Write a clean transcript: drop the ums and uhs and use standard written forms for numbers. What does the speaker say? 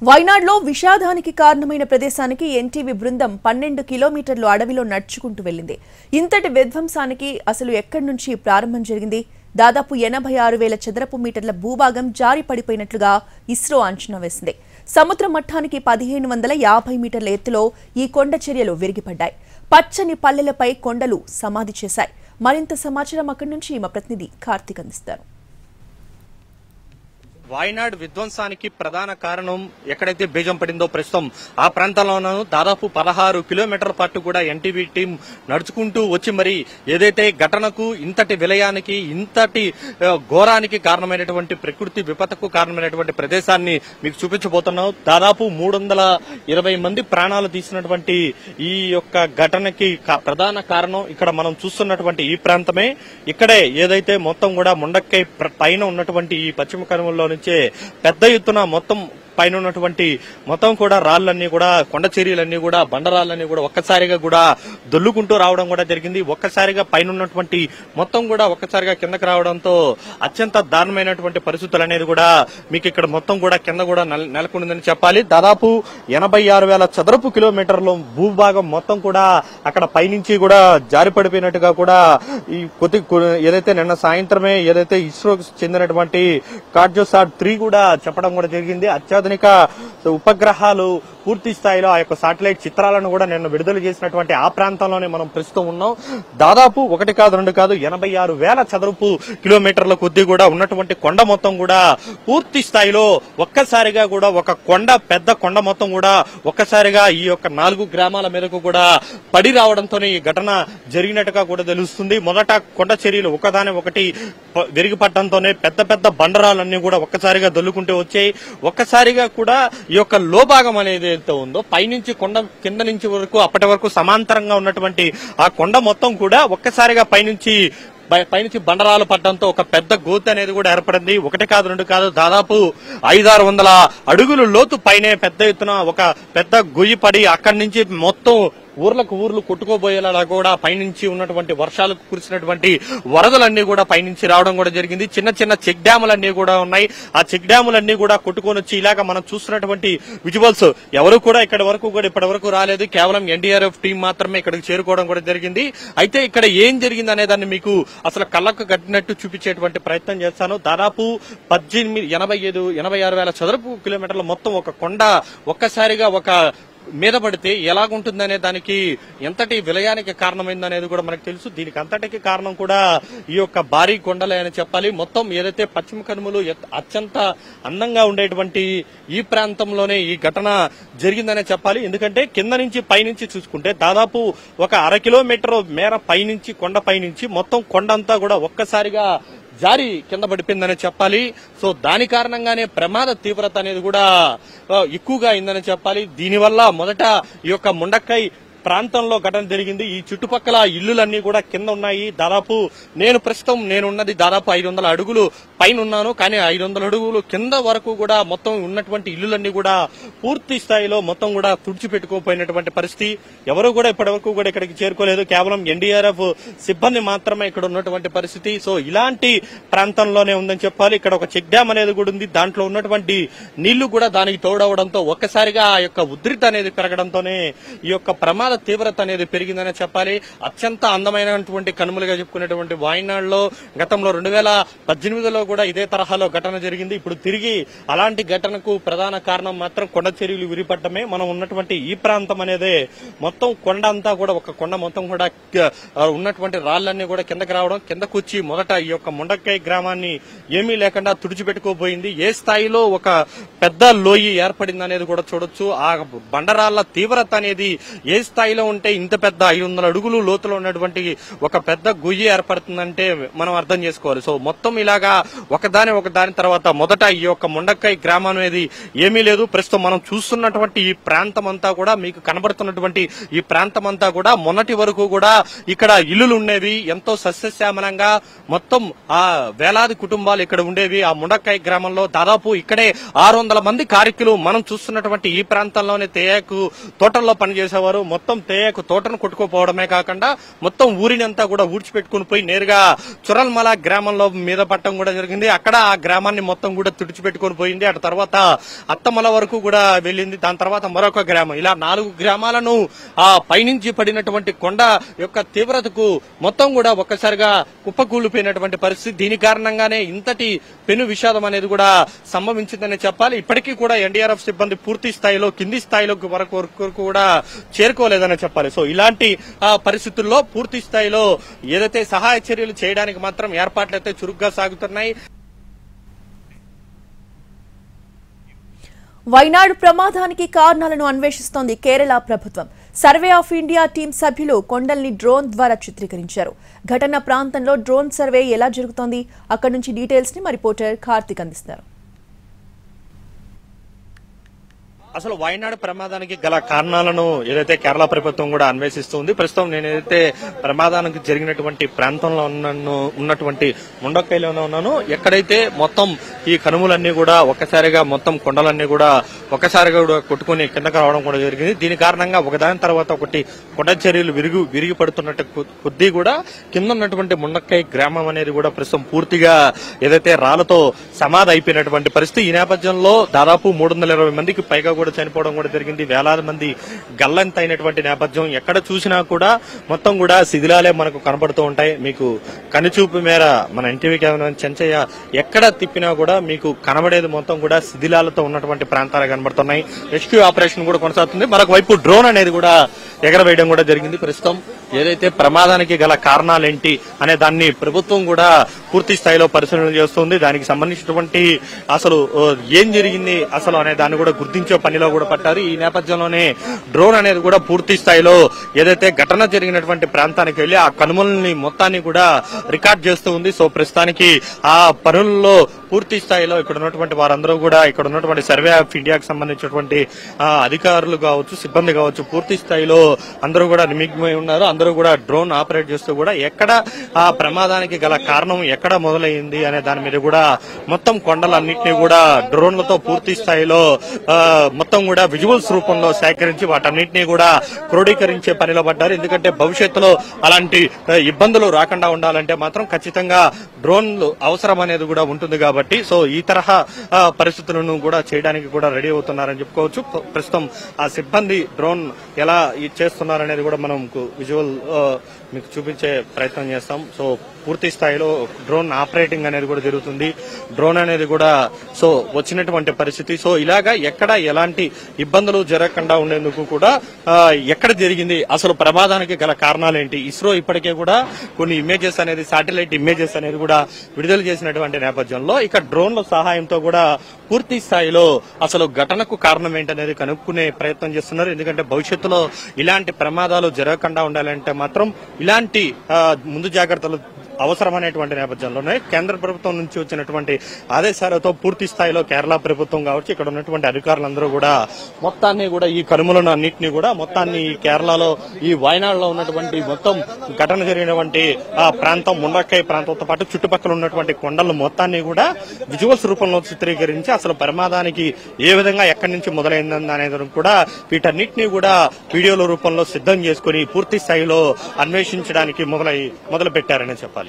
వైనాడ్లో విషాదానికి కారణమైన ప్రదేశానికి ఎన్టీవీ బృందం 12 కిలోమీటర్లు అడవిలో నడుచుకుంటూ వెళ్లింది. ఇంతటి విధ్వంసానికి అసలు ఎక్కడి నుంచి ప్రారంభం జరిగింది? దాదాపు 86,000 చదరపు మీటర్ల భూభాగం జారి పడిపోయినట్లుగా ఇస్రో అంచనా వేసింది. సముద్ర మట్టానికి 1550 మీటర్ల ఎత్తులో ఈ కొండ చర్యలు విరిగిపడ్డాయి. పచ్చని పల్లెలపై కొండలు సమాధి చేశాయి. మరింత సమాచారం అక్కడి నుంచి మా ప్రతినిధి కార్తీక్ అందిస్తారు. వాయనాడ్ విధ్వంసానికి ప్రధాన కారణం ఎక్కడైతే బీజం పడిందో ప్రస్తుతం ఆ ప్రాంతంలోనూ దాదాపు 16 కిలోమీటర్ల పాటు కూడా ఎన్టీవీ టీం నడుచుకుంటూ వచ్చి మరి ఏదైతే ఘటనకు ఇంతటి విలయానికి ఇంతటి ఘోరానికి కారణమైనటువంటి ప్రకృతి విపత్తుకు కారణమైనటువంటి ప్రదేశాన్ని మీకు చూపించబోతున్నాం. దాదాపు 320 మంది ప్రాణాలు తీసినటువంటి ఈ యొక్క ఘటనకి ప్రధాన కారణం ఇక్కడ మనం చూస్తున్నటువంటి ఈ ప్రాంతమే. ఇక్కడే ఏదైతే మొత్తం కూడా ముండక్కై పైన ఉన్నటువంటి ఈ పశ్చిమ కనుమల్లో నుంచే పెద్ద ఎత్తున మొత్తం పైన ఉన్నటువంటి మొత్తం కూడా రాళ్లన్నీ కూడా కొండ చర్యలన్నీ కూడా బండరాళ్ళన్నీ కూడా ఒక్కసారిగా కూడా దొల్లుకుంటూ రావడం కూడా జరిగింది. ఒక్కసారిగా పైన ఉన్నటువంటి మొత్తం కూడా ఒక్కసారిగా కిందకి రావడంతో అత్యంత దారుణమైనటువంటి పరిస్థితులు అనేది కూడా మీకు ఇక్కడ మొత్తం కూడా కింద కూడా నెలకొందని చెప్పాలి. దాదాపు 86,000 చదరపు కిలోమీటర్ల భూభాగం మొత్తం కూడా అక్కడ పైనుంచి కూడా జారి పడిపోయినట్టుగా కూడా ఈ ఏదైతే నిన్న సాయంత్రమే ఏదైతే ఇస్రోకి చెందినటువంటి కార్టోసాట్ 3 కూడా చెప్పడం కూడా జరిగింది. అత్యాధునిక ఉపగ్రహాలు పూర్తి స్థాయిలో ఆ యొక్క శాటిలైట్ చిత్రాలను కూడా నిన్న విడుదల చేసినటువంటి ఆ ప్రాంతంలోనే మనం ప్రస్తుతం ఉన్నాం. దాదాపు 1 కాదు 2 కాదు 86,000 చదరపు కిలోమీటర్ల కొద్దీ కూడా ఉన్నటువంటి కొండ మొత్తం కూడా పూర్తి స్థాయిలో ఒక్కసారిగా కూడా ఒక పెద్ద కొండ మొత్తం కూడా ఒక్కసారిగా ఈ యొక్క 4 గ్రామాల మీదకు కూడా పడి రావడంతోనే ఈ ఘటన జరిగినట్టుగా కూడా తెలుస్తుంది. మొదట కొండ చర్యలు ఒకదాని ఒకటి విరిగిపడటంతోనే పెద్ద పెద్ద బండరాలన్నీ కూడా ఒక్కసారిగా దొల్లుకుంటూ వచ్చాయి. ఒక్కసారిగా కూడా ఈ యొక్క లోభాగం అనేది ఏదైతే ఉందో పైనుంచి కొండ కింద నుంచి వరకు అప్పటి వరకు సమాంతరంగా ఉన్నటువంటి ఆ కొండ మొత్తం కూడా ఒక్కసారిగా పైనుంచి బండరాలు పడడంతో ఒక పెద్ద గోతి అనేది కూడా ఏర్పడింది. 1 కాదు 2 కాదు దాదాపు 500-600 అడుగులు లోతు పైనే పెద్ద ఎత్తున ఒక పెద్ద గొయ్యి పడి అక్కడి నుంచి మొత్తం ఊర్లు కొట్టుకోబోయేలా కూడా పైనుంచి ఉన్నటువంటి వర్షాలకు కురిసినటువంటి వరదలన్నీ కూడా పైనుంచి రావడం కూడా జరిగింది. చిన్న చిన్న చెక్ డ్యాములన్నీ కూడా ఉన్నాయి. ఆ చెక్ డ్యాములన్నీ కూడా కొట్టుకొని వచ్చి ఇలాగా మనం చూస్తున్నటువంటి విజువల్స్ ఎవరు కూడా ఇప్పటి వరకు రాలేదు. కేవలం ఎన్డీఆర్ఎఫ్ టీం మాత్రమే ఇక్కడికి చేరుకోవడం కూడా జరిగింది. అయితే ఇక్కడ ఏం జరిగింది అనే దాన్ని మీకు అసలు కళ్ళకు కట్టినట్టు చూపించేటువంటి ప్రయత్నం చేస్తాను. దాదాపు 86,000 చదరపు కిలోమీటర్ల మొత్తం ఒక కొండ ఒక్కసారిగా ఒక మీద పడితే ఎలాగుంటుందనే దానికి ఎంతటి విలయానికి కారణమైందనేది కూడా మనకు తెలుసు. దీనికి అంతటికి కారణం కూడా ఈ యొక్క భారీ కొండలే అని చెప్పాలి. మొత్తం ఏదైతే పశ్చిమ కనుమలు అత్యంత అందంగా ఉండేటువంటి ఈ ప్రాంతంలోనే ఈ ఘటన జరిగిందనే చెప్పాలి. ఎందుకంటే కింద నుంచి పైనుంచి చూసుకుంటే దాదాపు ఒక 1/2 కిలోమీటర్ మేర పైనుంచి కొండ పైనుంచి మొత్తం కొండంతా కూడా ఒక్కసారిగా జారి కింద పడిపోయిందని చెప్పాలి. సో దాని కారణంగానే ప్రమాద తీవ్రత అనేది కూడా ఎక్కువగా అయిందని చెప్పాలి. దీనివల్ల మొదట ఈ యొక్క ముండక్కై ప్రాంతంలో ఘటన జరిగింది. ఈ చుట్టుపక్కల ఇల్లులన్నీ కూడా కింద ఉన్నాయి. దాదాపు నేనున్నది దాదాపు 500 అడుగులు పైన ఉన్నాను. కానీ 500 అడుగులు కింద వరకు కూడా మొత్తం ఉన్నటువంటి ఇల్లులన్నీ కూడా పూర్తి స్థాయిలో మొత్తం కూడా తుడిచిపెట్టుకోపోయినటువంటి పరిస్థితి. ఎవరు కూడా ఇప్పటి వరకు కూడా ఇక్కడికి చేరుకోలేదు. కేవలం ఎన్డీఆర్ఎఫ్ సిబ్బంది మాత్రమే ఇక్కడ ఉన్నటువంటి పరిస్థితి. సో ఇలాంటి ప్రాంతంలోనే ఉందని చెప్పాలి. ఇక్కడ ఒక చెక్ డ్యామ్ అనేది కూడా ఉంది. దాంట్లో ఉన్నటువంటి నీళ్లు కూడా దానికి తోడవడంతో ఒక్కసారిగా ఆ యొక్క ఉధృతి అనేది పెరగడంతోనే ఈ యొక్క ప్రమాద తీవ్రత అనేది పెరిగిందనే చెప్పాలి. అత్యంత అందమైనటువంటి కనుమలుగా చెప్పుకునేటువంటి వాయనాడ్లో గతంలో 2018లో కూడా ఇదే తరహాలో ఘటన జరిగింది. ఇప్పుడు తిరిగి అలాంటి ఘటనకు ప్రధాన కారణం మాత్రం కొండ చర్యలు విరిపడటమే. మనం ఉన్నటువంటి ఈ ప్రాంతం అనేది మొత్తం కొండ అంతా కూడా ఒక కొండ మొత్తం కూడా ఉన్నటువంటి రాళ్లన్నీ కూడా కిందకి రావడం, కిందకు వచ్చి మొదట ఈ యొక్క ముండక్కై గ్రామాన్ని ఏమీ లేకుండా తుడిచిపెట్టుకోబోయింది. ఏ స్థాయిలో ఒక పెద్ద లోయి ఏర్పడింది అనేది కూడా చూడొచ్చు. ఆ బండరాళ్ల తీవ్రత అనేది ఏ స్థాయిలో ఉంటే ఇంత పెద్ద 500 అడుగులు లోతులో ఉన్నటువంటి ఒక పెద్ద గొయ్యి ఏర్పడుతుందంటే మనం అర్థం చేసుకోవాలి. సో మొత్తం ఇలాగా ఒకదాని తర్వాత మొదట ఈ యొక్క ముండక్కై గ్రామం అనేది ఏమీ లేదు. ప్రస్తుతం మనం చూస్తున్నటువంటి ఈ ప్రాంతం అంతా కూడా మీకు కనబడుతున్నటువంటి ఈ ప్రాంతం అంతా కూడా మొన్నటి వరకు కూడా ఇక్కడ ఇల్లులు ఉండేవి. ఎంతో సస్యశ్యామలంగా మొత్తం ఆ వేలాది కుటుంబాలు ఇక్కడ ఉండేవి. ఆ ముండక్కై గ్రామంలో దాదాపు ఇక్కడే 600 మంది కార్మికులు మనం చూస్తున్నటువంటి ఈ ప్రాంతంలోనే తేయాకు తోటల్లో పనిచేసేవారు. మొత్తం మొత్తం తేయాకు తోటను కొట్టుకుపోవడమే కాకుండా మొత్తం ఊరినంతా కూడా ఊడ్చిపెట్టుకుని పోయి నేరుగా చురల్మల గ్రామంలో మీద పట్టడం కూడా జరిగింది. అక్కడ ఆ గ్రామాన్ని మొత్తం కూడా తుడిచిపెట్టుకుని పోయింది. అటు తర్వాత అత్తమల వరకు కూడా వెళ్ళింది. దాని తర్వాత మరొక గ్రామం, ఇలా 4 గ్రామాలను ఆ పైనుంచి పడినటువంటి కొండ యొక్క తీవ్రతకు మొత్తం కూడా ఒక్కసారిగా కుప్పకూలిపోయినటువంటి పరిస్థితి. దీని కారణంగానే ఇంతటి పెను విషాదం అనేది కూడా సంభవించిందని చెప్పాలి. ఇప్పటికీ కూడా ఎన్డీఆర్ఎఫ్ సిబ్బంది పూర్తి స్థాయిలో కింది స్థాయిలోకి వరకు కూడా చేరుకోలేదని చెప్పాలి. సో ఇలాంటి పరిస్థితుల్లో పూర్తి స్థాయిలో ఏదైతే సహాయ చర్యలు చేయడానికి మాత్రం ఏర్పాట్లు అయితే చురుగ్గా సాగుతున్నాయి. వైనాడు ప్రమాదానికి కారణాలను అన్వేషిస్తోంది కేరళ ప్రభుత్వం. సర్వే ఆఫ్ ఇండియా టీం సభ్యులు కొండల్ని డ్రోన్ ద్వారా చిత్రీకరించారు. ఘటన ప్రాంతంలో డ్రోన్ సర్వే ఎలా జరుగుతోంది, అక్కడి నుంచి డీటెయిల్స్ ని మా రిపోర్టర్ కార్తిక్ అందిస్తారు. అసలు వయనాడు ప్రమాదానికి గల కారణాలను ఏదైతే కేరళ ప్రభుత్వం కూడా అన్వేషిస్తుంది. ప్రస్తుతం నేను ఏదైతే ప్రమాదానికి జరిగినటువంటి ప్రాంతంలో ఉన్నటువంటి ముండక్కైలోనే ఉన్నాను. ఎక్కడైతే మొత్తం ఈ కనుమలన్నీ కూడా ఒక్కసారిగా మొత్తం కొండలన్నీ కూడా ఒక్కసారిగా కూడా కొట్టుకుని కిందకు రావడం కూడా జరిగింది. దీని కారణంగా ఒకదాని తర్వాత ఒకటి కొండ చర్యలు విరిగి పడుతున్నట్టు కొద్దీ కూడా కింద ఉన్నటువంటి ముండక్కై గ్రామం అనేది కూడా ప్రస్తుతం పూర్తిగా ఏదైతే రాళ్లతో సమాధి అయిపోయినటువంటి పరిస్థితి. ఈ నేపథ్యంలో దాదాపు 320 మందికి పైగా కూడా చనిపోవడం కూడా జరిగింది. వేలాది మంది గల్లంత అయినటువంటి నేపథ్యం. ఎక్కడ చూసినా కూడా మొత్తం కూడా శిథిలాలే మనకు కనబడుతూ ఉంటాయి. మీకు కనుచూపు మేర మన ఎన్టీవీ కెమెరా చెంచయ్య ఎక్కడ తిప్పినా కూడా మీకు కనబడేది మొత్తం కూడా శిథిలాలతో ఉన్నటువంటి ప్రాంతాలు కనబడుతున్నాయి. రెస్క్యూ ఆపరేషన్ కూడా కొనసాగుతుంది. మరొక వైపు డ్రోన్ అనేది కూడా ఎగరవేయడం కూడా జరిగింది. ప్రస్తుతం ఏదైతే ప్రమాదానికి గల కారణాలేంటి అనే దాన్ని ప్రభుత్వం కూడా పూర్తి స్థాయిలో పరిశీలన చేస్తుంది. దానికి సంబంధించినటువంటి అసలు ఏం జరిగింది అసలు అనే దాన్ని కూడా గుర్తించే పనిలో కూడా పట్టారు. ఈ నేపథ్యంలోనే డ్రోన్ అనేది కూడా పూర్తి స్థాయిలో ఏదైతే ఘటన జరిగినటువంటి ప్రాంతానికి వెళ్లి ఆ కనుమల్ని మొత్తాన్ని కూడా రికార్డ్ చేస్తూ ఉంది. సో ప్రస్తుతానికి ఆ పనుల్లో పూర్తి స్థాయిలో ఇక్కడ ఉన్నటువంటి వారందరూ కూడా ఇక్కడ ఉన్నటువంటి సర్వే ఆఫ్ ఇండియాకి సంబంధించినటువంటి అధికారులు కావచ్చు, సిబ్బంది కావచ్చు, పూర్తి స్థాయిలో అందరూ కూడా నిమగ్నమై ఉన్నారు. అందరూ కూడా డ్రోన్ ఆపరేట్ చేస్తూ కూడా ఎక్కడ ఆ ప్రమాదానికి గల కారణం ఎక్కడ మొదలైంది అనే దాని మీద కూడా మొత్తం కొండలన్నింటినీ కూడా డ్రోన్లతో పూర్తి స్థాయిలో మొత్తం కూడా విజువల్స్ రూపంలో సేకరించి వాటన్నింటినీ కూడా క్రోడీకరించే పనిలో పడ్డారు. ఎందుకంటే భవిష్యత్తులో అలాంటి ఇబ్బందులు రాకుండా ఉండాలంటే మాత్రం ఖచ్చితంగా డ్రోన్లు అవసరం అనేది కూడా ఉంటుంది కాబట్టి సో ఈ తరహా పరిస్థితులను కూడా చేయడానికి కూడా రెడీ అవుతున్నారని చెప్పుకోవచ్చు. ప్రస్తుతం ఆ సిబ్బంది డ్రోన్ ఎలా చేస్తున్నారనేది కూడా మనం విజువల్ మీకు చూపించే ప్రయత్నం చేస్తాం. సో పూర్తి స్థాయిలో డ్రోన్ ఆపరేటింగ్ అనేది కూడా జరుగుతుంది. డ్రోన్ అనేది కూడా సో వచ్చినటువంటి పరిస్థితి. సో ఇలాగా ఎక్కడ ఎలాంటి ఇబ్బందులు జరగకుండా ఉండేందుకు కూడా ఎక్కడ జరిగింది అసలు ప్రమాదానికి గల కారణాలేంటి ఇస్రో ఇప్పటికే కూడా కొన్ని ఇమేజెస్ అనేది శాటిలైట్ ఇమేజెస్ అనేది కూడా విడుదల చేసినటువంటి నేపథ్యంలో ఇక డ్రోన్ల సహాయంతో కూడా పూర్తి స్థాయిలో అసలు ఘటనకు కారణం ఏంటనేది కనుక్కునే ప్రయత్నం చేస్తున్నారు. ఎందుకంటే భవిష్యత్తులో ఇలాంటి ప్రమాదాలు జరగకుండా ఉండాలంటే మాత్రం ఇలాంటి ముందు జాగ్రత్తలు అవసరమైనటువంటి నేపథ్యంలోనే కేంద్ర ప్రభుత్వం నుంచి వచ్చినటువంటి ఆదేశాలతో పూర్తి స్థాయిలో కేరళ ప్రభుత్వం కావచ్చు, ఇక్కడ ఉన్నటువంటి అధికారులందరూ కూడా మొత్తాన్ని కూడా ఈ కనుమలను అన్నింటినీ కూడా మొత్తాన్ని ఈ కేరళలో ఈ వయనాడులో ఉన్నటువంటి మొత్తం ఘటన జరిగినటువంటి ఆ ప్రాంతం ముండక్కై ప్రాంతంతో పాటు చుట్టుపక్కల ఉన్నటువంటి కొండలు మొత్తాన్ని కూడా విజువల్స్ రూపంలో చిత్రీకరించి అసలు ప్రమాదానికి ఏ విధంగా ఎక్కడి నుంచి మొదలైందని అనేది కూడా వీటన్నిటినీ కూడా వీడియోల రూపంలో సిద్ధం చేసుకుని పూర్తి స్థాయిలో అన్వేషించడానికి మొదలు పెట్టారని చెప్పాలి.